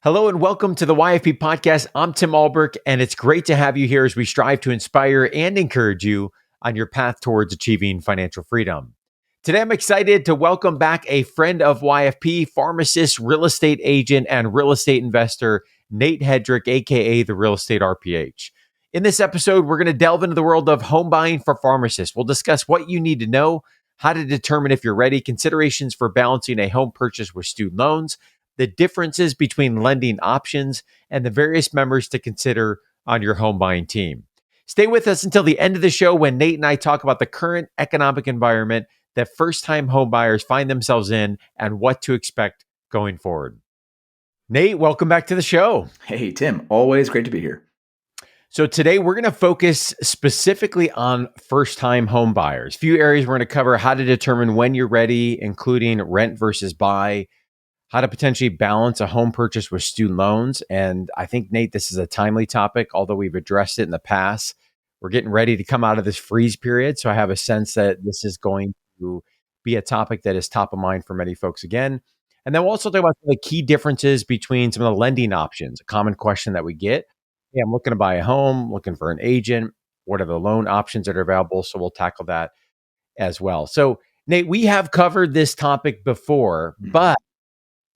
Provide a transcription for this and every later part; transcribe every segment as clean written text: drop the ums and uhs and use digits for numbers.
Hello and welcome to the YFP podcast. I'm Tim Albrecht, and it's great to have you here as we strive to inspire and encourage you on your path towards achieving financial freedom. Today, I'm excited to welcome back a friend of YFP, pharmacist, real estate agent, and real estate investor, Nate Hedrick, aka the Real Estate RPh. In this episode, we're going to delve into the world of home buying for pharmacists. We'll discuss what you need to know, how to determine if you're ready, considerations for balancing a home purchase with student loans, the differences between lending options, and the various members to consider on your home buying team. Stay with us until the end of the show when Nate and I talk about the current economic environment that first-time home buyers find themselves in and what to expect going forward. Nate, welcome back to the show. Hey, Tim, always great to be here. So today we're going to focus specifically on first-time home buyers. A few areas we're going to cover: how to determine when you're ready, including rent versus buy, how to potentially balance a home purchase with student loans. And I think, Nate, this is a timely topic, although we've addressed it in the past. We're getting ready to come out of this freeze period. So I have a sense that this is going to be a topic that is top of mind for many folks again. And then we'll also talk about the key differences between some of the lending options. A common question that we get: hey, I'm looking to buy a home, looking for an agent. What are the loan options that are available? So we'll tackle that as well. So, Nate, we have covered this topic before, but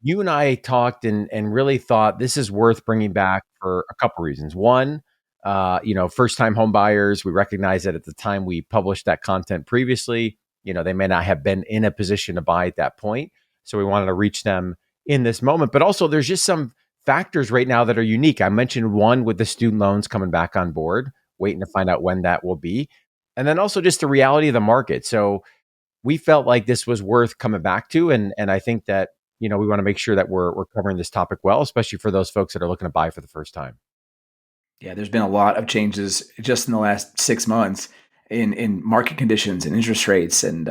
you and I talked and really thought this is worth bringing back for a couple reasons. One, first-time home buyers, we recognize that at the time we published that content previously, they may not have been in a position to buy at that point. So we wanted to reach them in this moment. But also there's just some factors right now that are unique. I mentioned one with the student loans coming back on board, waiting to find out when that will be. And then also just the reality of the market. So we felt like this was worth coming back to. And I think that we want to make sure that we're covering this topic well, especially for those folks that are looking to buy for the first time. Yeah, there's been a lot of changes just in the last 6 months in market conditions and interest rates, and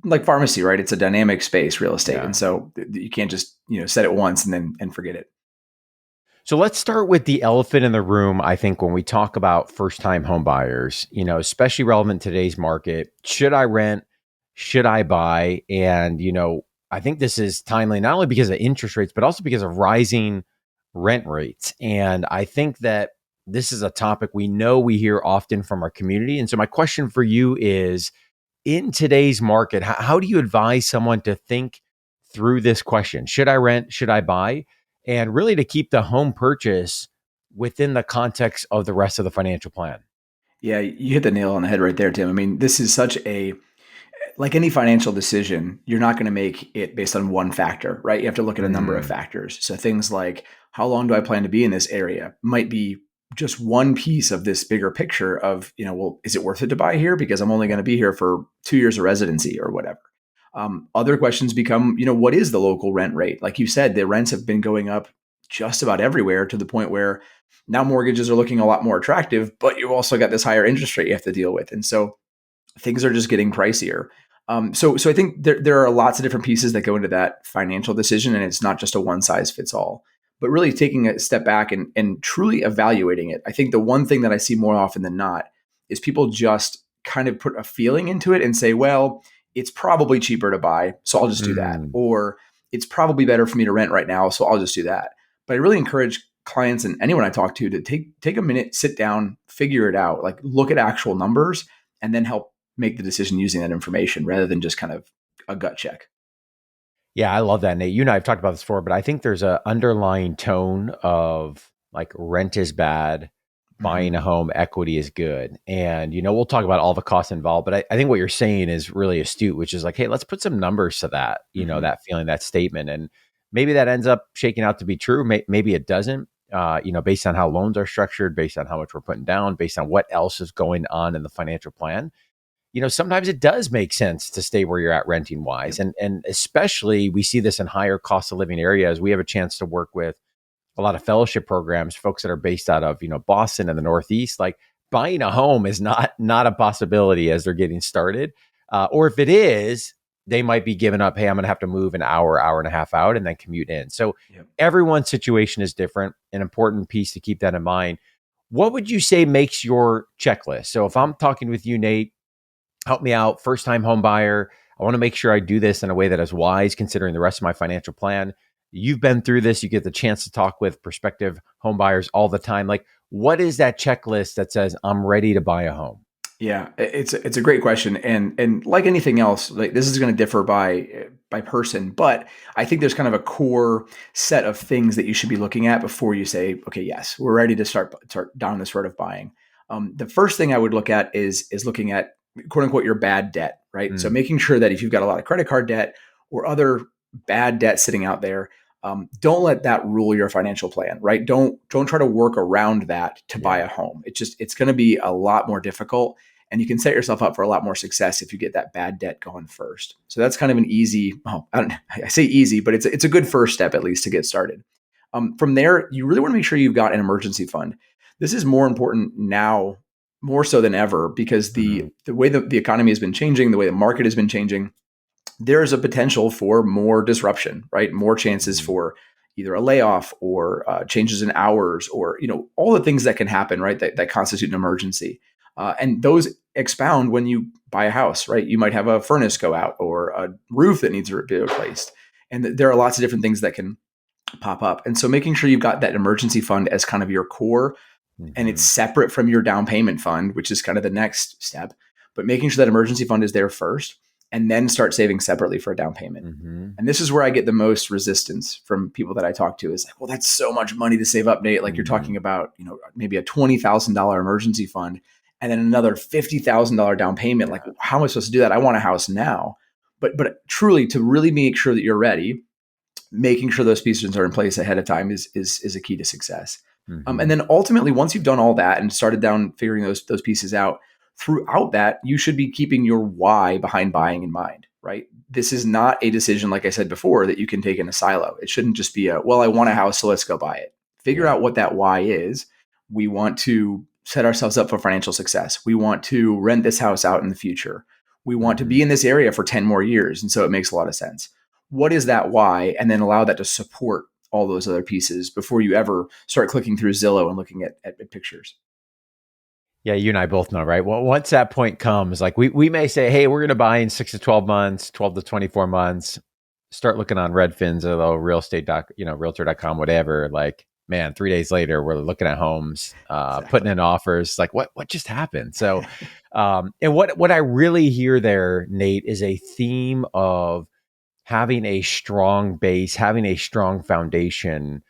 like pharmacy, right? It's a dynamic space, real estate, and so you can't just set it once and forget it. So let's start with the elephant in the room. I think when we talk about first-time home buyers, especially relevant to today's market, should I rent? Should I buy? And I think this is timely, not only because of interest rates, but also because of rising rent rates. And I think that this is a topic we hear often from our community. And so my question for you is, in today's market, how do you advise someone to think through this question? Should I rent? Should I buy? And really to keep the home purchase within the context of the rest of the financial plan. Yeah, you hit the nail on the head right there, Tim. I mean, this is like any financial decision, you're not going to make it based on one factor, right? You have to look at a number of factors. So things like, how long do I plan to be in this area might be just one piece of this bigger picture of, well, is it worth it to buy here? Because I'm only going to be here for 2 years of residency or whatever. Other questions become, what is the local rent rate? Like you said, the rents have been going up just about everywhere to the point where now mortgages are looking a lot more attractive, but you've also got this higher interest rate you have to deal with. And so things are just getting pricier. So I think there are lots of different pieces that go into that financial decision, and it's not just a one size fits all, but really taking a step back and truly evaluating it. I think the one thing that I see more often than not is people just kind of put a feeling into it and say, well, it's probably cheaper to buy, so I'll just do that. Or it's probably better for me to rent right now, so I'll just do that. But I really encourage clients and anyone I talk to take a minute, sit down, figure it out, like look at actual numbers, and then help make the decision using that information rather than just kind of a gut check. Yeah, I love that, Nate. You and I have talked about this before, but I think there's an underlying tone of like rent is bad, buying a home, equity is good. And, we'll talk about all the costs involved, but I think what you're saying is really astute, which is like, hey, let's put some numbers to that, that feeling, that statement. And maybe that ends up shaking out to be true. Maybe it doesn't, based on how loans are structured, based on how much we're putting down, based on what else is going on in the financial plan. Sometimes it does make sense to stay where you're at renting wise. And especially we see this in higher cost of living areas. We have a chance to work with a lot of fellowship programs, folks that are based out of, Boston and the Northeast. Like buying a home is not a possibility as they're getting started. Or if it is, they might be giving up, hey, I'm going to have to move an hour and a half out and then commute in. So everyone's situation is different. An important piece to keep that in mind. What would you say makes your checklist? So if I'm talking with you, Nate, help me out, first time home buyer, I want to make sure I do this in a way that is wise considering the rest of my financial plan. You've been through this. You get the chance to talk with prospective home buyers all the time. Like, what is that checklist that says I'm ready to buy a home? Yeah, it's a great question, and like anything else, like this is going to differ by person, but I think there's kind of a core set of things that you should be looking at before you say, okay, yes, we're ready to start down this road of buying. The first thing I would look at is looking at quote unquote your bad debt, right? So Mm, making sure that if you've got a lot of credit card debt or other bad debt sitting out there, don't let that rule your financial plan, right? Don't try to work around that to buy yeah. a home. It's going to be a lot more difficult, and you can set yourself up for a lot more success if you get that bad debt going first. So that's kind of an easy. I say easy, but it's a good first step at least to get started. From there, you really want to make sure you've got an emergency fund. This is more important now, more so than ever, because Mhm. the way the economy has been changing, the way the market has been changing, there is a potential for more disruption, right? More chances Mhm. for either a layoff or changes in hours, or all the things that can happen, right? That constitute an emergency, and those expound when you buy a house, right? You might have a furnace go out or a roof that needs to be replaced, and there are lots of different things that can pop up. And so, making sure you've got that emergency fund as kind of your core, and it's Mhm. separate from your down payment fund, which is kind of the next step. But making sure that emergency fund is there first, and then start saving separately for a down payment. Mhm. And this is where I get the most resistance from people that I talk to is like, well, that's so much money to save up, Nate. Like you're talking Mhm. about, maybe a $20,000 emergency fund and then another $50,000 down payment. Like, Yeah. how am I supposed to do that? I want a house now. But truly, to really make sure that you're ready, making sure those pieces are in place ahead of time is a key to success. And Mhm. then ultimately, once you've done all that and started down figuring those pieces out, throughout that, you should be keeping your why behind buying in mind, right? This is not a decision, like I said before, that you can take in a silo. It shouldn't just be well, I want a house, so let's go buy it. Figure Yeah. out what that why is. We want to set ourselves up for financial success. We want to rent this house out in the future. We want to be Mhm. in this area for 10 more years. And so it makes a lot of sense. What is that why? And then allow that to support all those other pieces before you ever start clicking through Zillow and looking at pictures. Yeah, you and I both know, right? Well, once that point comes, like we may say, hey, we're going to buy in 6 to 12 months, 12 to 24 months. Start looking on Redfins or real estate realtor.com, whatever. Like, man, 3 days later, we're looking at homes, putting Exactly. in offers. Like, what just happened? So, and what I really hear there, Nate, is a theme of having a strong base, having a strong foundation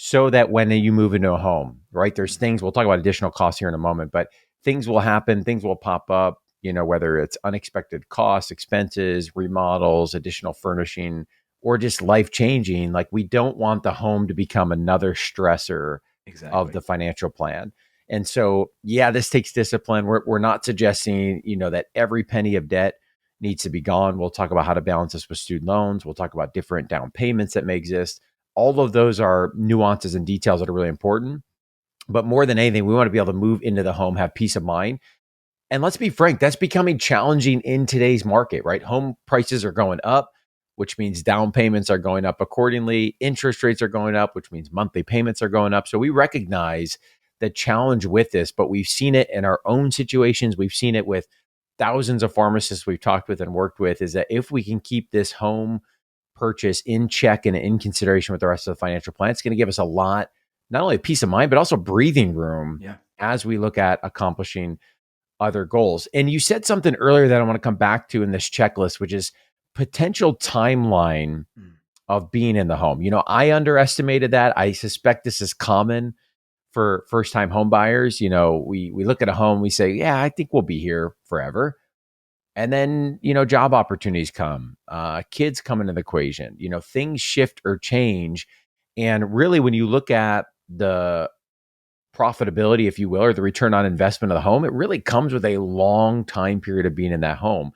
so that when you move into a home, right, there's things, we'll talk about additional costs here in a moment, but things will happen, things will pop up, whether it's unexpected costs, expenses, remodels, additional furnishing, or just life changing. Like, we don't want the home to become another stressor of Exactly. the financial plan. And so, yeah, this takes discipline. We're not suggesting, that every penny of debt needs to be gone. We'll talk about how to balance this with student loans. We'll talk about different down payments that may exist. All of those are nuances and details that are really important. But more than anything, we want to be able to move into the home, have peace of mind. And let's be frank, that's becoming challenging in today's market, right? Home prices are going up, which means down payments are going up accordingly. Interest rates are going up, which means monthly payments are going up. So we recognize the challenge with this, but we've seen it in our own situations. We've seen it with thousands of pharmacists we've talked with and worked with, is that if we can keep this home purchase in check and in consideration with the rest of the financial plan, it's going to give us a lot, not only peace of mind, but also breathing room Yeah. as we look at accomplishing other goals. And you said something earlier that I want to come back to in this checklist, which is potential timeline Mm. of being in the home. I underestimated that. I suspect this is common for first time home buyers. We look at a home, we say, yeah, I think we'll be here forever. And then, job opportunities come, kids come into the equation, things shift or change. And really, when you look at the profitability, if you will, or the return on investment of the home, it really comes with a long time period of being in that home.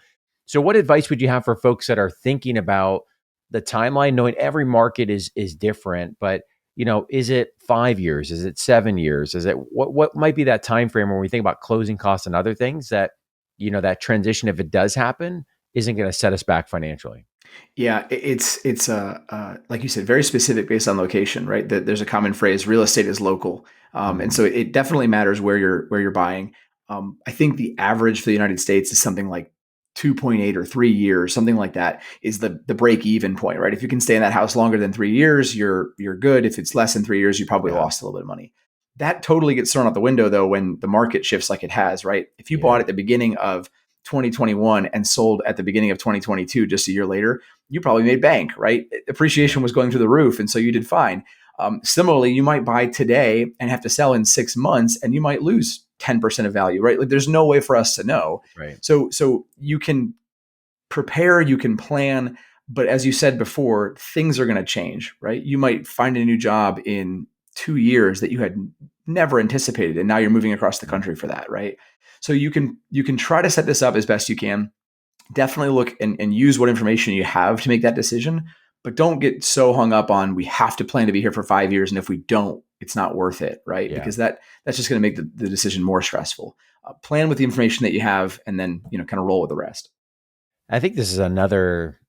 So what advice would you have for folks that are thinking about the timeline, knowing every market is different, but is it 5 years? Is it 7 years? Is it what might be that time frame when we think about closing costs and other things that, that transition, if it does happen, isn't going to set us back financially? Yeah, it's like you said, very specific based on location, right? There's a common phrase: real estate is local, and so Mhm. it definitely matters where you're buying. I think the average for the United States is something like 2.8 or 3 years, something like that, is the break even point, right? If you can stay in that house longer than 3 years, you're good. If it's less than 3 years, you probably Yeah. lost a little bit of money. That totally gets thrown out the window though when the market shifts like it has, right? If you Yeah. bought at the beginning of 2021 and sold at the beginning of 2022, just a year later, you probably made bank, right? Appreciation was going through the roof, and so you did fine. Similarly, you might buy today and have to sell in 6 months, and you might lose 10% of value, right? Like there's no way for us to know. Right. So you can prepare, you can plan, but as you said before, things are going to change, right? You might find a new job in 2 years that you had never anticipated, and now you're moving across the country for that, right? So you can try to set this up as best you can. Definitely look and use what information you have to make that decision, but don't get so hung up on we have to plan to be here for 5 years, and if we don't, it's not worth it, right? Yeah. Because that's just going to make the decision more stressful. Plan with the information that you have, and then kind of roll with the rest. I think this is another,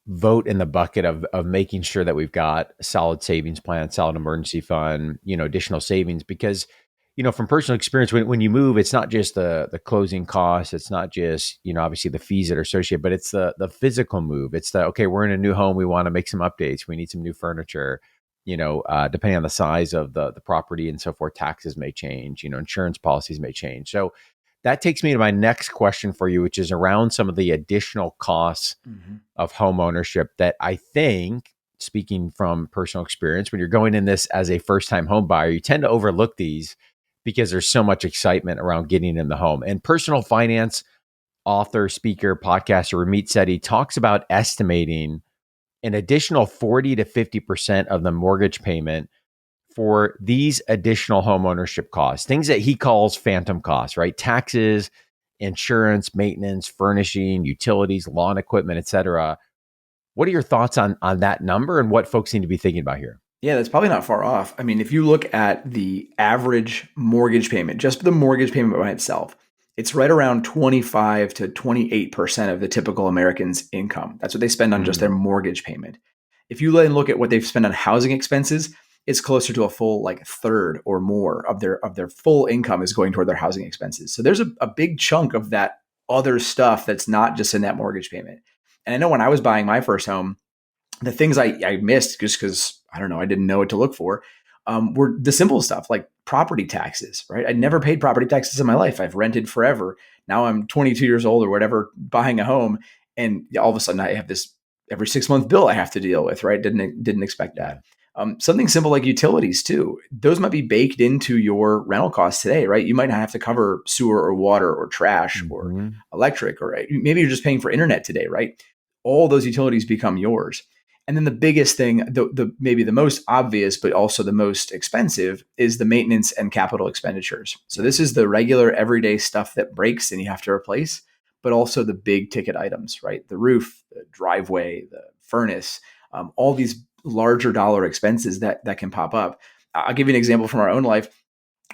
vote in the bucket of making sure that we've got a solid savings plan, solid emergency fund, additional savings, because, from personal experience, when you move, it's not just the closing costs. It's not just, obviously the fees that are associated, but it's the physical move. It's okay, we're in a new home. We want to make some updates. We need some new furniture, depending on the size of the property and so forth, taxes may change, insurance policies may change. So that takes me to my next question for you, which is around some of the additional costs of home ownership that I think, speaking from personal experience, when you're going in this as a first-time home buyer, you tend to overlook these because there's so much excitement around getting in the home. And personal finance author, speaker, podcaster Ramit Sethi talks about estimating an additional 40 to 50% of the mortgage payment for these additional home ownership costs, things that he calls phantom costs, right? Taxes, insurance, maintenance, furnishing, utilities, lawn equipment, et cetera. What are your thoughts on that number and what folks need to be thinking about here? Yeah, that's probably not far off. I mean, if you look at the average mortgage payment, just the mortgage payment by itself, it's right around 25 to 28% of the typical American's income. That's what they spend on just their mortgage payment. If you then look at what they've spent on housing expenses, it's closer to a full like third or more of their full income is going toward their housing expenses. So there's a big chunk of that other stuff that's not just in that mortgage payment. And I know when I was buying my first home, the things I missed just because I don't know, I didn't know what to look for, were the simple stuff like property taxes, right? I never paid property taxes in my life. I've rented forever. Now I'm 22 years old or whatever, buying a home, and all of a sudden I have this every 6 month bill I have to deal with, right? Didn't expect that. Something simple like utilities too. Those might be baked into your rental costs today, right? You might not have to cover sewer or water or trash or electric, or maybe you're just paying for internet today, right? All those utilities become yours. And then the biggest thing, the maybe the most obvious, but also the most expensive, is the maintenance and capital expenditures. So this is the regular everyday stuff that breaks and you have to replace, but also the big ticket items, right? The roof, the driveway, the furnace, all these larger dollar expenses that can pop up. I'll give you an example from our own life.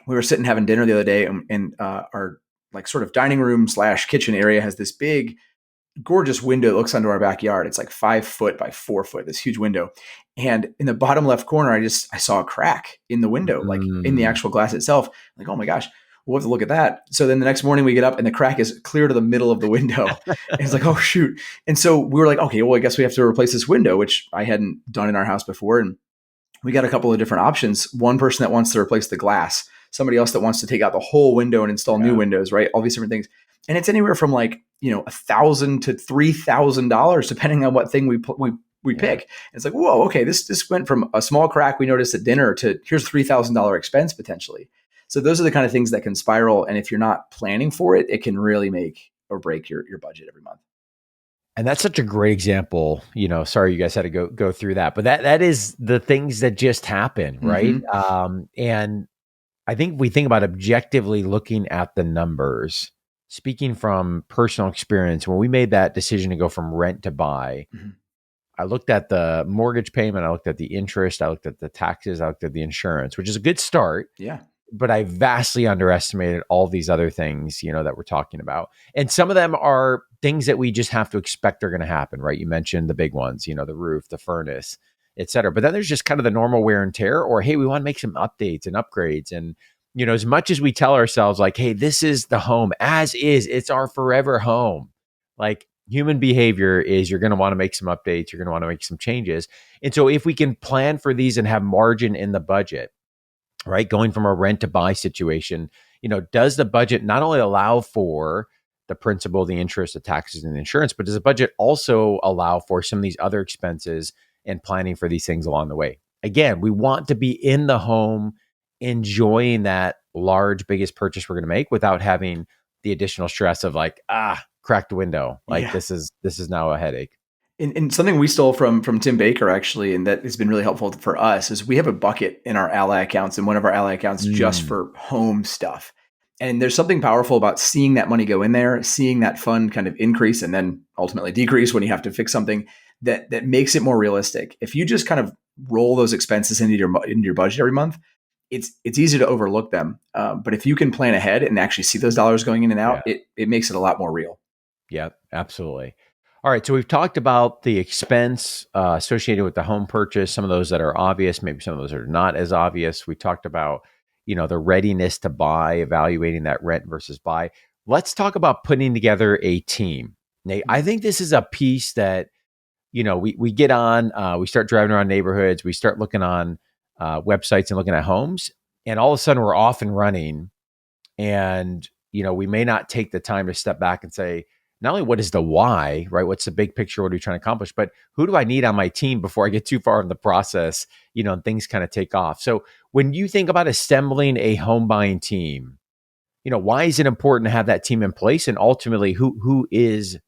We were sitting having dinner the other day, and our like sort of dining room / kitchen area has this big gorgeous window that looks onto our backyard. It's like 5 foot by 4 foot, this huge window. And in the bottom left corner, I saw a crack in the window, like in the actual glass itself. Like, oh my gosh, we'll have to look at that. So then the next morning we get up and the crack is clear to the middle of the window. And it's like, oh shoot. And so we were like, okay, well, I guess we have to replace this window, which I hadn't done in our house before. And we got a couple of different options. One person that wants to replace the glass, somebody else that wants to take out the whole window and install new windows, right? All these different things. And it's anywhere from like, $1,000 to $3,000, depending on what thing we pick. And it's like, whoa, okay, this went from a small crack we noticed at dinner to here's $3,000 expense potentially. So those are the kind of things that can spiral. And if you're not planning for it, it can really make or break your budget every month. And that's such a great example. Sorry you guys had to go through that, but that is the things that just happen, right? And I think we think about objectively looking at the numbers. Speaking from personal experience, when we made that decision to go from rent to buy, I looked at the mortgage payment, I looked at the interest, I looked at the taxes, I looked at the insurance, which is a good start. Yeah. But I vastly underestimated all these other things, that we're talking about. And some of them are things that we just have to expect are going to happen, right? You mentioned the big ones, the roof, the furnace, et cetera. But then there's just kind of the normal wear and tear, or, hey, we want to make some updates and upgrades. And, as much as we tell ourselves like, hey, this is the home as is, it's our forever home. Like human behavior is you're going to want to make some updates, you're going to want to make some changes. And so if we can plan for these and have margin in the budget, right, going from a rent to buy situation, does the budget not only allow for the principal, the interest, the taxes, and the insurance, but does the budget also allow for some of these other expenses and planning for these things along the way? Again, we want to be in the home, enjoying that large, biggest purchase we're going to make without having the additional stress of like, cracked window. Like Yeah. this is now a headache. And something we stole from Tim Baker actually, and that has been really helpful for us, is we have a bucket in our Ally accounts, and one of our Ally accounts just Mm, for home stuff. And there's something powerful about seeing that money go in there, seeing that fund kind of increase and then ultimately decrease when you have to fix something that makes it more realistic. If you just kind of roll those expenses into your budget every month, it's easy to overlook them. But if you can plan ahead and actually see those dollars going in and out, yeah. it makes it a lot more real. Yeah, absolutely. All right. So we've talked about the expense associated with the home purchase, some of those that are obvious, maybe some of those are not as obvious. We talked about, the readiness to buy, evaluating that rent versus buy. Let's talk about putting together a team. Nate, I think this is a piece that, we get on, we start driving around neighborhoods, we start looking on websites and looking at homes, and all of a sudden we're off and running. And, we may not take the time to step back and say, not only what is the why, right? What's the big picture? What are we trying to accomplish? But who do I need on my team before I get too far in the process, and things kind of take off. So when you think about assembling a home buying team, why is it important to have that team in place? And ultimately, who is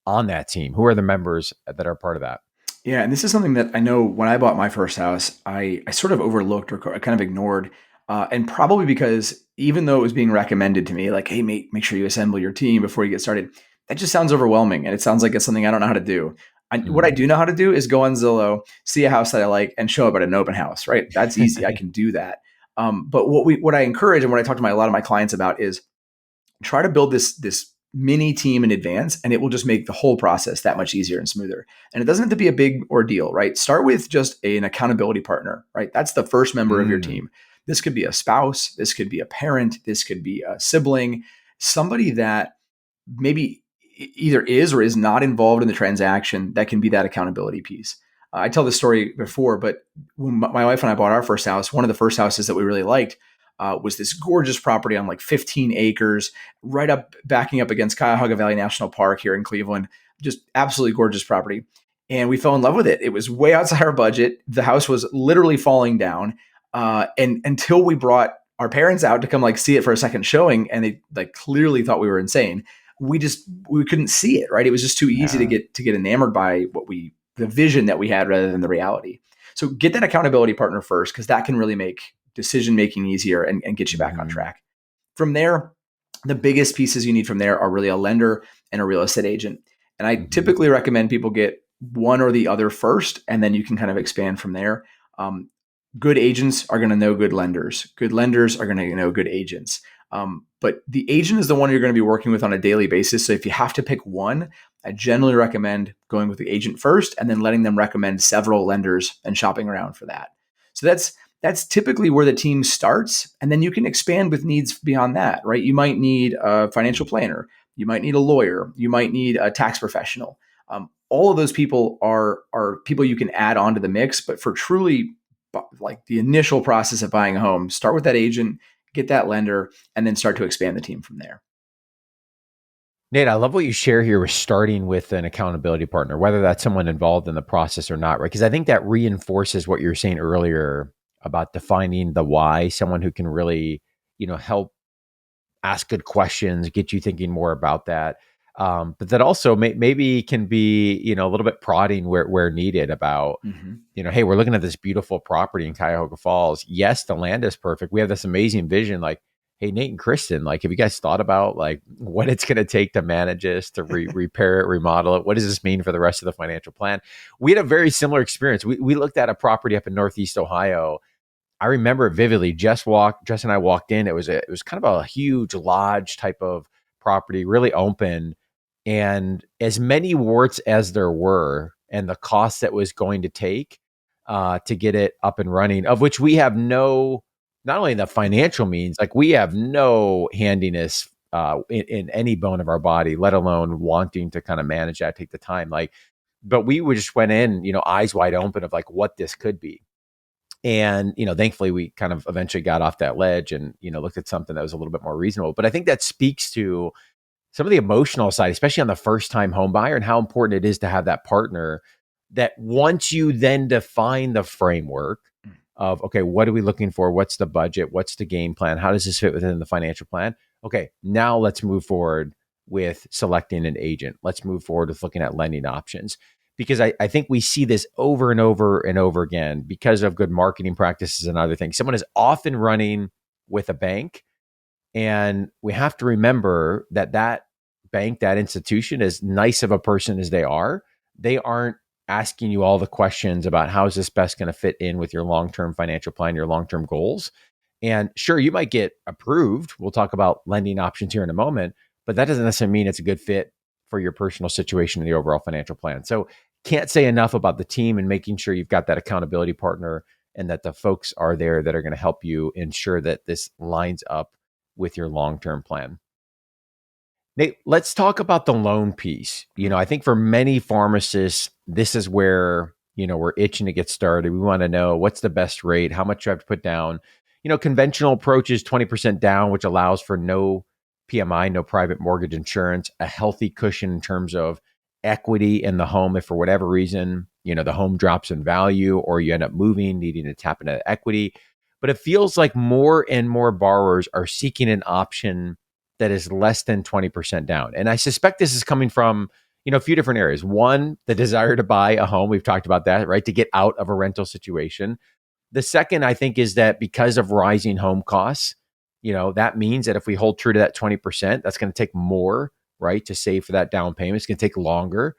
on that team? Who are the members that are part of that? Yeah, and this is something that I know when I bought my first house, I sort of overlooked or kind of ignored, and probably because even though it was being recommended to me, like, hey, mate, make sure you assemble your team before you get started, that just sounds overwhelming, and it sounds like it's something I don't know how to do. What I Mm, do know how to do is go on Zillow, see a house that I like, and show up at an open house. Right, that's easy. I can do that. But what I encourage and what I talk to a lot of my clients about is try to build this mini team in advance, and it will just make the whole process that much easier and smoother. And it doesn't have to be a big ordeal, right? Start with just an accountability partner, right? That's the first member of your mm, team. This could be a spouse, this could be a parent, this could be a sibling, somebody that maybe either is or is not involved in the transaction that can be that accountability piece. I tell this story before, but when my wife and I bought our first house, one of the first houses that we really liked was this gorgeous property on like 15 acres, right up, backing up against Cuyahoga Valley National Park here in Cleveland. Just absolutely gorgeous property. And we fell in love with it. It was way outside our budget. The house was literally falling down. And until we brought our parents out to come like see it for a second showing, and they like clearly thought we were insane. We couldn't see it, right? It was just too easy to yeah. get enamored by the vision that we had rather than the reality. So get that accountability partner first, because that can really make decision making easier and get you back on Mhm, track. From there, the biggest pieces you need from there are really a lender and a real estate agent. And I mhm, typically recommend people get one or the other first, and then you can kind of expand from there. Um, Good agents are going to know good lenders. Good lenders are going to know good agents. But the agent is the one you're going to be working with on a daily basis. So if you have to pick one, I generally recommend going with the agent first and then letting them recommend several lenders and shopping around for that. So that's typically where the team starts, and then you can expand with needs beyond that, right? You might need a financial planner, you might need a lawyer, you might need a tax professional. All of those people are people you can add on to the mix, but for truly like the initial process of buying a home, start with that agent, get that lender, and then start to expand the team from there. Nate, I love what you share here with starting with an accountability partner, whether that's someone involved in the process or not, right? Because I think that reinforces what you were saying earlier about defining the why, someone who can really, help ask good questions, get you thinking more about that. But that also maybe can be, a little bit prodding where needed about, Mm-hmm. hey, we're looking at this beautiful property in Cuyahoga Falls. Yes, the land is perfect. We have this amazing vision. Like, hey, Nate and Kristen, like, have you guys thought about like what it's going to take to manage this, to repair it, remodel it? What does this mean for the rest of the financial plan? We had a very similar experience. We looked at a property up in Northeast Ohio. I remember it vividly. Jess and I walked in. It was kind of a huge lodge type of property, really open, and as many warts as there were, and the cost that was going to take to get it up and running, of which we have no not only the financial means, like we have no handiness in any bone of our body, let alone wanting to kind of manage that, take the time. Like, but we would just went in, eyes wide open of like what this could be. And, thankfully we kind of eventually got off that ledge and, looked at something that was a little bit more reasonable. But I think that speaks to some of the emotional side, especially on the first time home buyer, and how important it is to have that partner that once you then define the framework of, okay, what are we looking for? What's the budget? What's the game plan? How does this fit within the financial plan? Okay, now let's move forward with selecting an agent. Let's move forward with looking at lending options. Because I think we see this over and over and over again because of good marketing practices and other things. Someone is often running with a bank, and we have to remember that that bank, that institution, as nice of a person as they aren't asking you all the questions about how is this best going to fit in with your long-term financial plan, your long-term goals. And sure, you might get approved. We'll talk about lending options here in a moment, but that doesn't necessarily mean it's a good fit for your personal situation and the overall financial plan. So can't say enough about the team and making sure you've got that accountability partner and that the folks are there that are going to help you ensure that this lines up with your long-term plan. Nate, let's talk about the loan piece. I think for many pharmacists, this is where, we're itching to get started. We want to know what's the best rate, how much you have to put down. Conventional approach is 20% down, which allows for no PMI, no private mortgage insurance, a healthy cushion in terms of equity in the home. If for whatever reason, the home drops in value or you end up moving, needing to tap into equity. But it feels like more and more borrowers are seeking an option that is less than 20% down. And I suspect this is coming from, a few different areas. One, the desire to buy a home. We've talked about that, right? To get out of a rental situation. The second, I think, is that because of rising home costs, that means that if we hold true to that 20%, that's going to take more, right? To save for that down payment. It's going to take longer.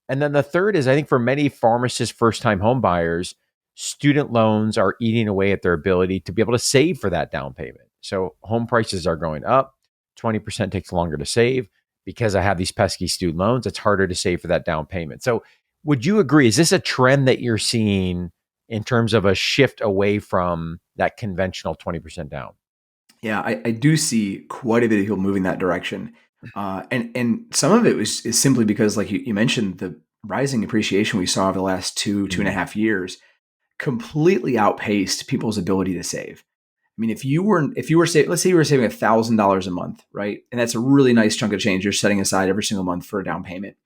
And then the third is, I think for many pharmacists, first-time home buyers, student loans are eating away at their ability to be able to save for that down payment. So home prices are going up. 20% takes longer to save. Because I have these pesky student loans, it's harder to save for that down payment. So would you agree? Is this a trend that you're seeing in terms of a shift away from that conventional 20% down? Yeah, I do see quite a bit of people moving that direction. And some of it is simply because, like you mentioned, the rising appreciation we saw over the last two and a half years completely outpaced people's ability to save. I mean, if you were saving, let's say you were saving $1,000 a month, right? And that's a really nice chunk of change you're setting aside every single month for a down payment.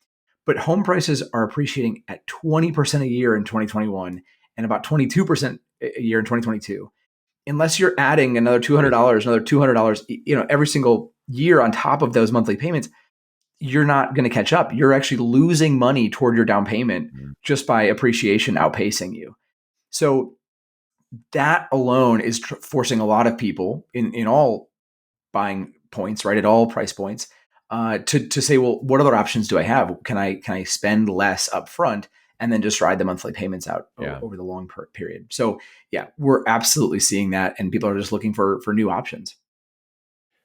But home prices are appreciating at 20% a year in 2021 and about 22% a year in 2022. Unless you're adding another $200, another $200, every single year on top of those monthly payments, you're not going to catch up. You're actually losing money toward your down payment just by appreciation outpacing you. So that alone is forcing a lot of people in all buying points, right, at all price points, to say, well, what other options do I have? Can I spend less upfront and then just ride the monthly payments out over the long period? So yeah, we're absolutely seeing that, and people are just looking for new options.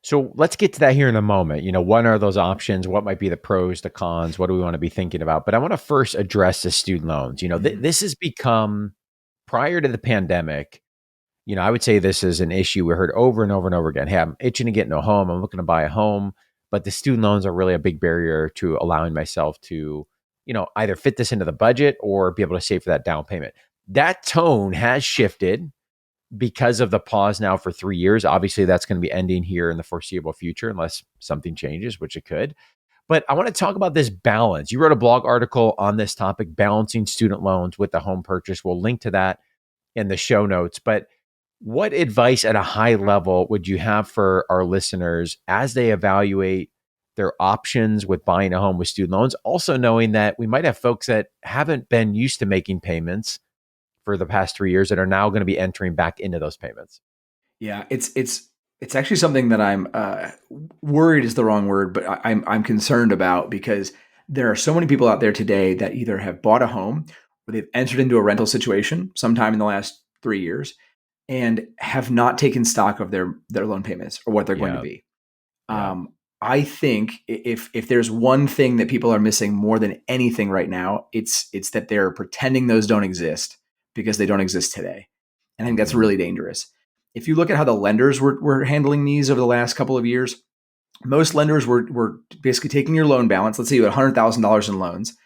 So let's get to that here in a moment. What are those options? What might be the pros, the cons? What do we want to be thinking about? But I want to first address the student loans. This has become, prior to the pandemic, I would say this is an issue we heard over and over and over again. Hey, I'm itching to get into a home. I'm looking to buy a home, but the student loans are really a big barrier to allowing myself to, either fit this into the budget or be able to save for that down payment. That tone has shifted because of the pause now for 3 years. Obviously, that's going to be ending here in the foreseeable future unless something changes, which it could. But I want to talk about this balance. You wrote a blog article on this topic, balancing student loans with the home purchase. We'll link to that in the show notes. But what advice at a high level would you have for our listeners as they evaluate their options with buying a home with student loans? Also knowing that we might have folks that haven't been used to making payments for the past 3 years that are now going to be entering back into those payments. Yeah, it's actually something that I'm worried is the wrong word, but I'm concerned about, because there are so many people out there today that either have bought a home or they've entered into a rental situation sometime in the last 3 years and have not taken stock of their loan payments or what they're going to be. Yeah. I think if there's one thing that people are missing more than anything right now, it's that they're pretending those don't exist because they don't exist today. And I think that's really dangerous. if you look at how the lenders were handling these over the last couple of years, most lenders were basically taking your loan balance. Let's say you had $100,000 in loans,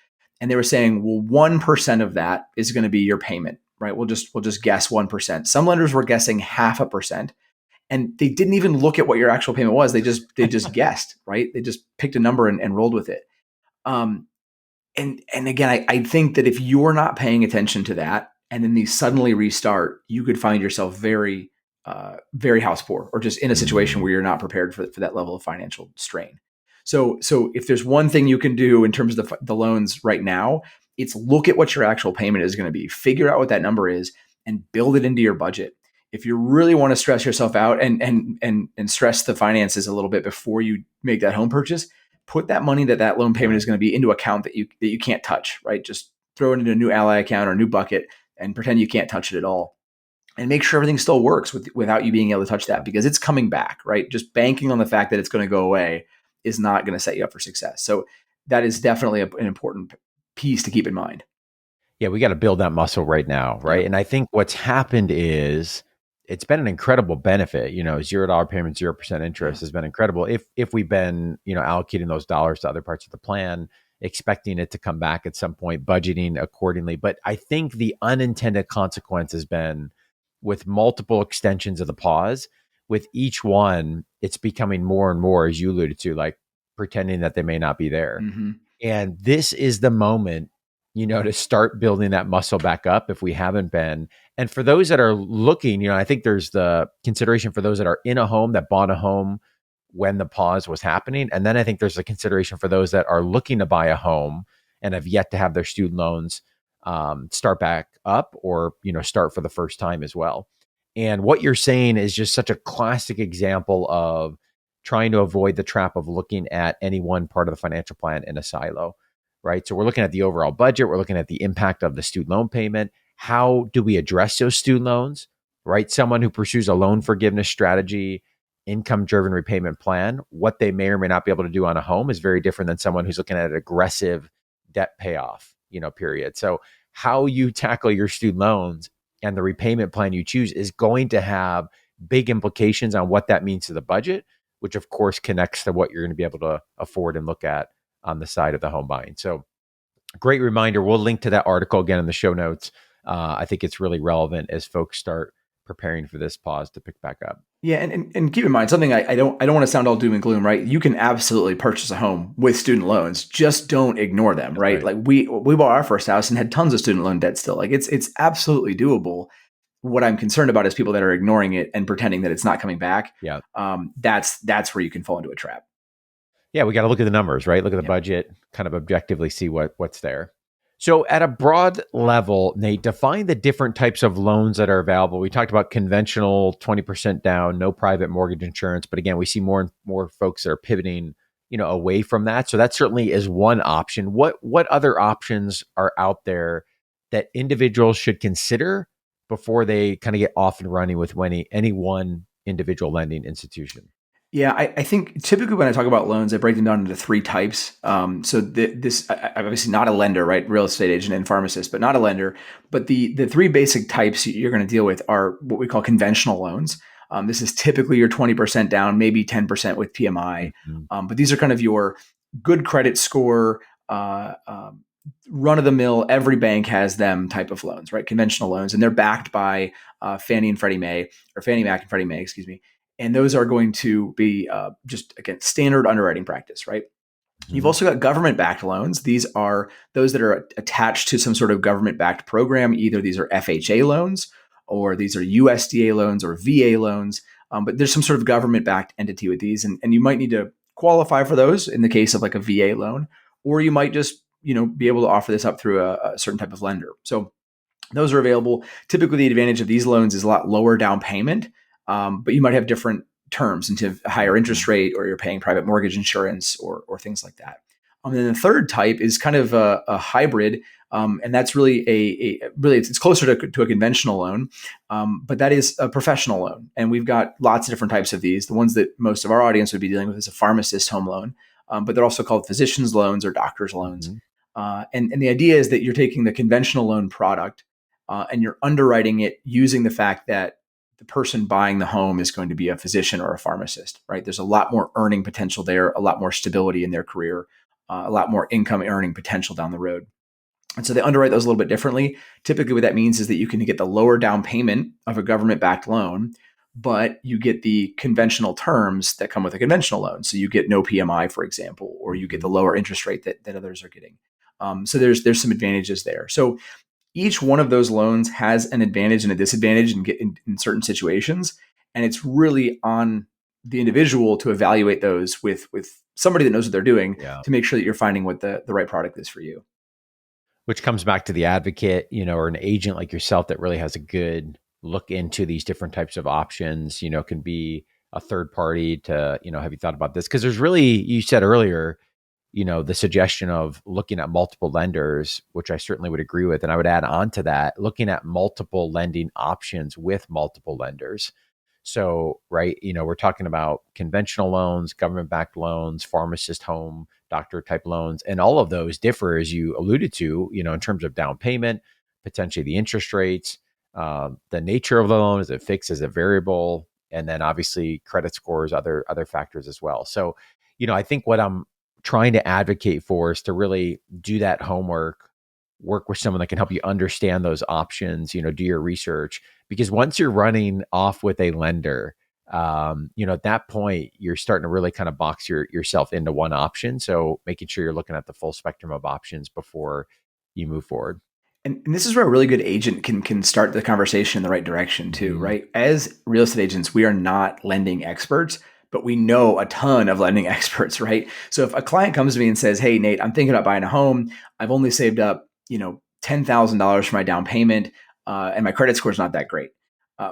and they were saying, well, 1% of that is going to be your payment, right? We'll just guess 1%. Some lenders were guessing 0.5%, and they didn't even look at what your actual payment was. They just guessed, right? They just picked a number and rolled with it. And again, I think that if you're not paying attention to that, and then these suddenly restart, you could find yourself very, very house poor, or just in a situation where you're not prepared for that level of financial strain. So if there's one thing you can do in terms of the loans right now, it's look at what your actual payment is going to be, figure out what that number is, and build it into your budget. If you really want to stress yourself out and stress the finances a little bit before you make that home purchase, put that money that loan payment is going to be into an account that you can't touch, right? Just throw it into a new Ally account or a new bucket and pretend you can't touch it at all. And make sure everything still works without you being able to touch that, because it's coming back, right? Just banking on the fact that it's going to go away is not going to set you up for success. So that is definitely an important piece to keep in mind. Yeah, we got to build that muscle right now, right? Yep. And I think what's happened is it's been an incredible benefit. $0 payment, 0% interest has been incredible. If we've been, allocating those dollars to other parts of the plan, expecting it to come back at some point, budgeting accordingly. But I think the unintended consequence has been, with multiple extensions of the pause, with each one, it's becoming more and more, as you alluded to, like pretending that they may not be there. Mm-hmm. And this is the moment, to start building that muscle back up if we haven't been. And for those that are looking, I think there's the consideration for those that are in a home, that bought a home when the pause was happening. And then I think there's a consideration for those that are looking to buy a home and have yet to have their student loans start back up, or, start for the first time as well. And what you're saying is just such a classic example of trying to avoid the trap of looking at any one part of the financial plan in a silo, right? So we're looking at the overall budget. We're looking at the impact of the student loan payment. How do we address those student loans, right? Someone who pursues a loan forgiveness strategy, income-driven repayment plan, what they may or may not be able to do on a home is very different than someone who's looking at an aggressive debt payoff, period. So how you tackle your student loans and the repayment plan you choose is going to have big implications on what that means to the budget, which of course connects to what you're going to be able to afford and look at on the side of the home buying. So great reminder. We'll link to that article again in the show notes. I think it's really relevant as folks start preparing for this pause to pick back up. Yeah, and keep in mind something. I don't want to sound all doom and gloom, right? You can absolutely purchase a home with student loans. Just don't ignore them, right? Like we bought our first house and had tons of student loan debt still. Like it's absolutely doable. What I'm concerned about is people that are ignoring it and pretending that it's not coming back. Yeah, that's where you can fall into a trap. Yeah, we got to look at the numbers, right? Look at the budget, kind of objectively see what's there. So at a broad level, Nate, define the different types of loans that are available. We talked about conventional 20% down, no private mortgage insurance. But again, we see more and more folks that are pivoting, away from that. So that certainly is one option. What other options are out there that individuals should consider before they kind of get off and running with any one individual lending institution? Yeah, I think typically when I talk about loans, I break them down into three types. I'm obviously not a lender, right? Real estate agent and pharmacist, but not a lender. But the three basic types you're going to deal with are what we call conventional loans. This is typically your 20% down, maybe 10% with PMI. Mm-hmm. But these are kind of your good credit score, run of the mill, every bank has them type of loans, right? Conventional loans, and they're backed by Fannie and Freddie Mae, or Fannie Mac and Freddie Mae, excuse me. And those are going to be just, again, standard underwriting practice, right? Mm-hmm. You've also got government-backed loans. These are those that are attached to some sort of government-backed program. Either these are FHA loans, or these are USDA loans or VA loans. But there's some sort of government-backed entity with these. And you might need to qualify for those in the case of like a VA loan, or you might just, be able to offer this up through a certain type of lender. So those are available. Typically, the advantage of these loans is a lot lower down payment. But you might have different terms into a higher interest rate, or you're paying private mortgage insurance or things like that. And then the third type is kind of a hybrid, and that's really it's closer to a conventional loan, but that is a professional loan. And we've got lots of different types of these. The ones that most of our audience would be dealing with is a pharmacist home loan, but they're also called physician's loans or doctor's loans. Mm-hmm. And the idea is that you're taking the conventional loan product and you're underwriting it using the fact that the person buying the home is going to be a physician or a pharmacist, right? There's a lot more earning potential there, a lot more stability in their career, a lot more income earning potential down the road. And so they underwrite those a little bit differently. Typically, what that means is that you can get the lower down payment of a government-backed loan, but you get the conventional terms that come with a conventional loan. So you get no PMI, for example, or you get the lower interest rate that others are getting. So there's some advantages there. So each one of those loans has an advantage and a disadvantage in certain situations, and it's really on the individual to evaluate those with somebody that knows what they're doing Yeah. to make sure that you're finding what the right product is for you. Which comes back to the advocate, or an agent like yourself that really has a good look into these different types of options, can be a third party to, have you thought about this? Because there's really, you said earlier, the suggestion of looking at multiple lenders, which I certainly would agree with. And I would add on to that, looking at multiple lending options with multiple lenders. So, right, we're talking about conventional loans, government-backed loans, pharmacist, home, doctor type loans, and all of those differ, as you alluded to, in terms of down payment, potentially the interest rates, the nature of the loan. Is it fixed? Is it variable? And then obviously credit scores, other factors as well. So, I think what I'm trying to advocate for is to really do that homework, work with someone that can help you understand those options, do your research. Because once you're running off with a lender, at that point, you're starting to really kind of box yourself into one option. So making sure you're looking at the full spectrum of options before you move forward. And this is where a really good agent can start the conversation in the right direction too, Mhm. right? As real estate agents, we are not lending experts, but we know a ton of lending experts, right? So if a client comes to me and says, "Hey, Nate, I'm thinking about buying a home. I've only saved up, $10,000 for my down payment, and my credit score is not that great."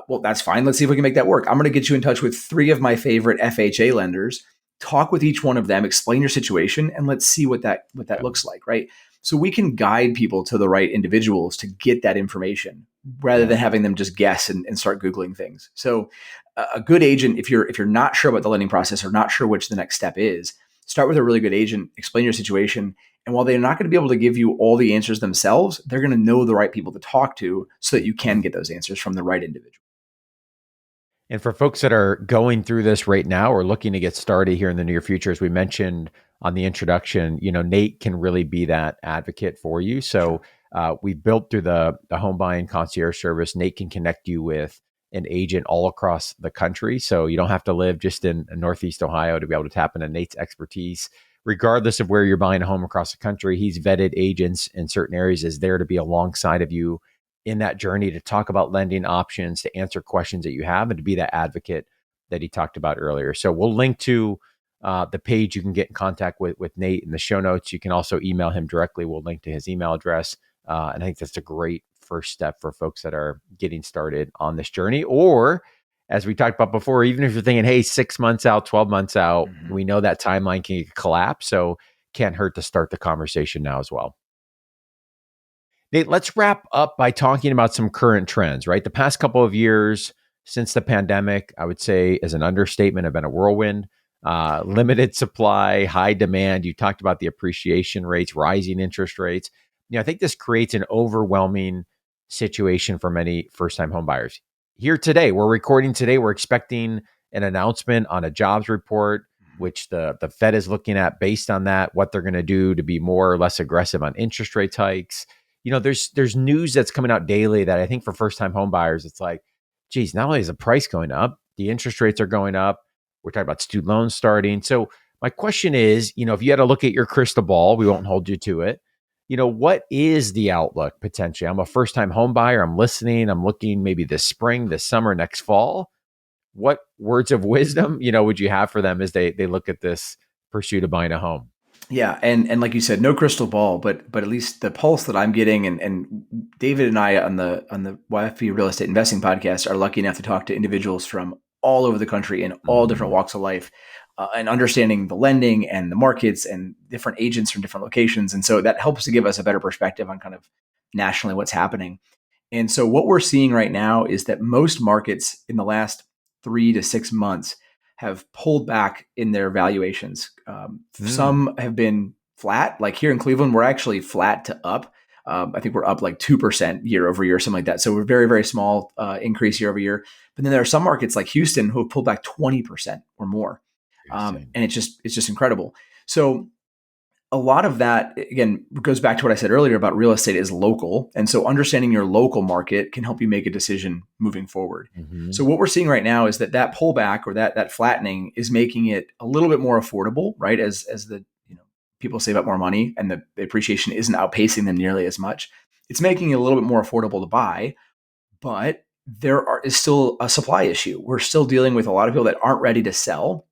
Well, that's fine. Let's see if we can make that work. I'm going to get you in touch with 3 of my favorite FHA lenders. Talk with each one of them, explain your situation, and let's see what that Okay. looks like, right? So we can guide people to the right individuals to get that information rather Yeah. than having them just guess and start Googling things. So a good agent, if you're not sure about the lending process or not sure which the next step is, start with a really good agent, explain your situation. And while they're not going to be able to give you all the answers themselves, they're going to know the right people to talk to so that you can get those answers from the right individual. And for folks that are going through this right now or looking to get started here in the near future, as we mentioned on the introduction, Nate can really be that advocate for you. So we've built through the home buying concierge service. Nate can connect you with an agent all across the country. So you don't have to live just in Northeast Ohio to be able to tap into Nate's expertise. Regardless of where you're buying a home across the country, he's vetted agents in certain areas, is there to be alongside of you in that journey to talk about lending options, to answer questions that you have, and to be that advocate that he talked about earlier. So we'll link to the page. You can get in contact with Nate in the show notes. You can also email him directly. We'll link to his email address. And I think that's a great first step for folks that are getting started on this journey. Or, as we talked about before, even if you're thinking, hey, 6 months out, 12 months out, we know that timeline can collapse. So can't hurt to start the conversation now as well. Nate, let's wrap up by talking about some current trends, right? The past couple of years since the pandemic, I would say, as an understatement, have been a whirlwind. Limited supply, high demand. You talked about the appreciation rates, rising interest rates. I think this creates an overwhelming situation for many first-time home buyers. Here today, we're recording today. We're expecting an announcement on a jobs report, which the Fed is looking at based on that, what they're going to do to be more or less aggressive on interest rate hikes. There's news that's coming out daily that I think for first time home buyers, it's like, geez, not only is the price going up, the interest rates are going up. We're talking about student loans starting. So my question is, if you had to look at your crystal ball, we won't hold you to it. What is the outlook potentially? I'm a first time home buyer. I'm listening. I'm looking maybe this spring, this summer, next fall. What words of wisdom, would you have for them as they look at this pursuit of buying a home? Yeah, and like you said, no crystal ball, but at least the pulse that I'm getting, and David and I on the YFP Real Estate Investing podcast are lucky enough to talk to individuals from all over the country in all different walks of life, and understanding the lending and the markets and different agents from different locations, and so that helps to give us a better perspective on kind of nationally what's happening. And so what we're seeing right now is that most markets in the last 3 to 6 months have pulled back in their valuations. Mm, Some have been flat, like here in Cleveland, we're actually flat to up. I think we're up like 2% year over year, something like that. So we're very, very small increase year over year. But then there are some markets like Houston who have pulled back 20% or more. And it's just incredible. So a lot of that, again, goes back to what I said earlier about real estate is local. And so understanding your local market can help you make a decision moving forward. Mm-hmm. So what we're seeing right now is that pullback or that flattening is making it a little bit more affordable, right? As the people save up more money and the appreciation isn't outpacing them nearly as much. It's making it a little bit more affordable to buy, but is still a supply issue. We're still dealing with a lot of people that aren't ready to sell,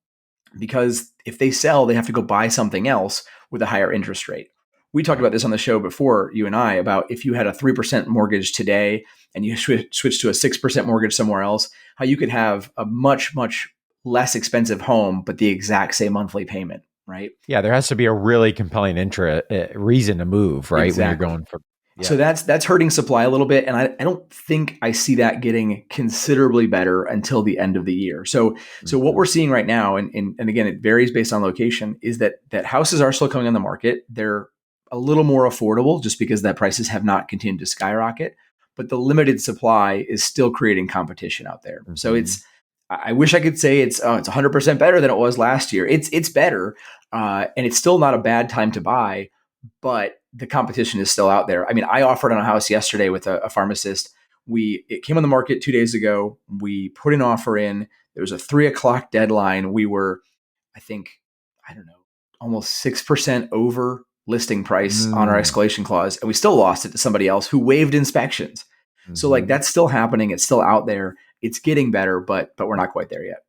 because if they sell, they have to go buy something else with a higher interest rate. We talked about this on the show before, you and I, about if you had a 3% mortgage today and you switch to a 6% mortgage somewhere else, how you could have a much, much less expensive home, but the exact same monthly payment, right? Yeah, there has to be a really compelling reason to move, right? Exactly. When you're going for... Yeah. So that's hurting supply a little bit. And I don't think I see that getting considerably better until the end of the year. So what we're seeing right now, and again, it varies based on location, is that houses are still coming on the market. They're a little more affordable just because that prices have not continued to skyrocket. But the limited supply is still creating competition out there. Mm-hmm. So I wish I could say it's 100% better than it was last year. It's better, and it's still not a bad time to buy, but the competition is still out there. I mean, I offered on a house yesterday with a pharmacist. It came on the market 2 days ago. We put an offer in. There was a 3:00 deadline. We were, I think, almost 6% over listing price on our escalation clause. And we still lost it to somebody else who waived inspections. Mm-hmm. So like that's still happening. It's still out there. It's getting better, but we're not quite there yet.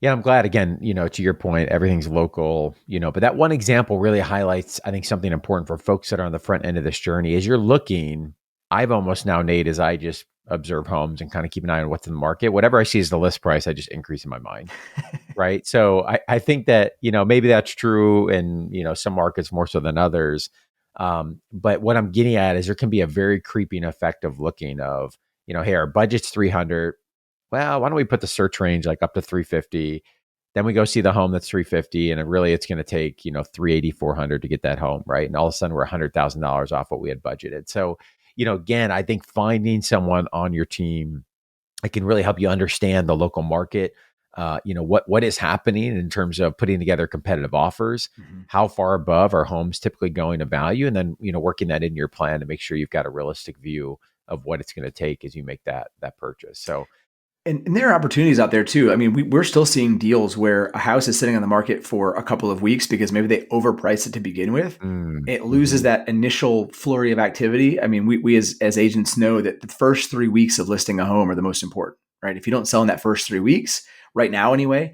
Yeah, I'm glad, again, to your point, everything's local, but that one example really highlights, I think, something important for folks that are on the front end of this journey. As you're looking, I've almost now, Nate, as I just observe homes and kind of keep an eye on what's in the market, whatever I see as the list price, I just increase in my mind, right? So I think that, maybe that's true in, some markets more so than others. But what I'm getting at is there can be a very creeping effect of looking of, hey, our budget's 300. Well, why don't we put the search range like up to 350? Then we go see the home that's 350, and it's going to take 380, 400 to get that home, right? And all of a sudden we're $100,000 off what we had budgeted. So, again, I think finding someone on your team that can really help you understand the local market, what is happening in terms of putting together competitive offers, mm-hmm. how far above are homes typically going to value, and then working that in your plan to make sure you've got a realistic view of what it's going to take as you make that purchase. So. And there are opportunities out there too. I mean, we're still seeing deals where a house is sitting on the market for a couple of weeks because maybe they overpriced it to begin with. Mm-hmm. It loses that initial flurry of activity. I mean, we as agents know that the first 3 weeks of listing a home are the most important, right? If you don't sell in that first 3 weeks, right now anyway,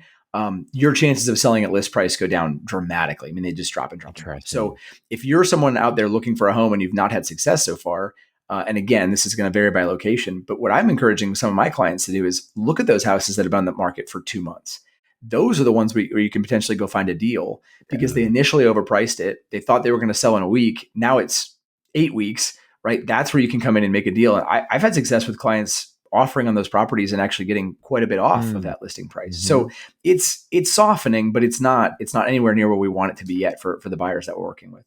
your chances of selling at list price go down dramatically. I mean, they just drop and drop. So if you're someone out there looking for a home and you've not had success so far, and again, this is going to vary by location, but what I'm encouraging some of my clients to do is look at those houses that have been on the market for 2 months. Those are the ones where you can potentially go find a deal because they initially overpriced it. They thought they were going to sell in a week. Now it's 8 weeks, right? That's where you can come in and make a deal. And I've had success with clients offering on those properties and actually getting quite a bit off of that listing price. Mm-hmm. So it's softening, but it's not anywhere near where we want it to be yet for the buyers that we're working with.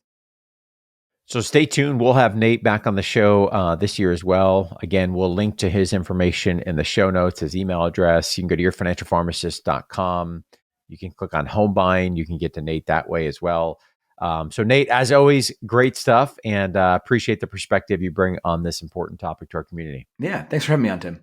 So stay tuned. We'll have Nate back on the show this year as well. Again, we'll link to his information in the show notes, his email address. You can go to yourfinancialpharmacist.com. You can click on home buying. You can get to Nate that way as well. So Nate, as always, great stuff, and appreciate the perspective you bring on this important topic to our community. Yeah, thanks for having me on, Tim.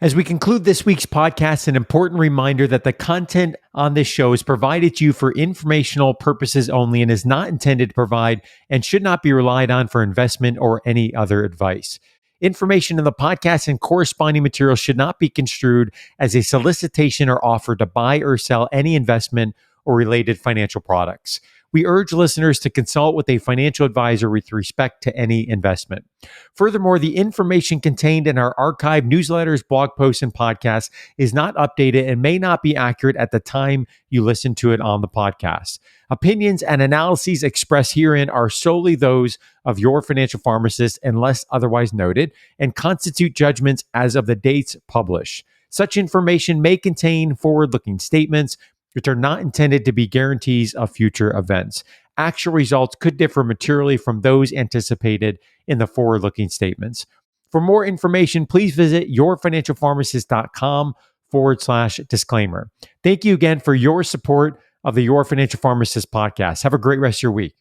As we conclude this week's podcast, an important reminder that the content on this show is provided to you for informational purposes only and is not intended to provide and should not be relied on for investment or any other advice. Information in the podcast and corresponding material should not be construed as a solicitation or offer to buy or sell any investment or related financial products. We urge listeners to consult with a financial advisor with respect to any investment. Furthermore, the information contained in our archived newsletters, blog posts, and podcasts is not updated and may not be accurate at the time you listen to it on the podcast. Opinions and analyses expressed herein are solely those of your financial pharmacist unless otherwise noted and constitute judgments as of the dates published. Such information may contain forward-looking statements which are not intended to be guarantees of future events. actual results could differ materially from those anticipated in the forward-looking statements. For more information, please visit yourfinancialpharmacist.com/disclaimer. Thank you again for your support of the Your Financial Pharmacist podcast. Have a great rest of your week.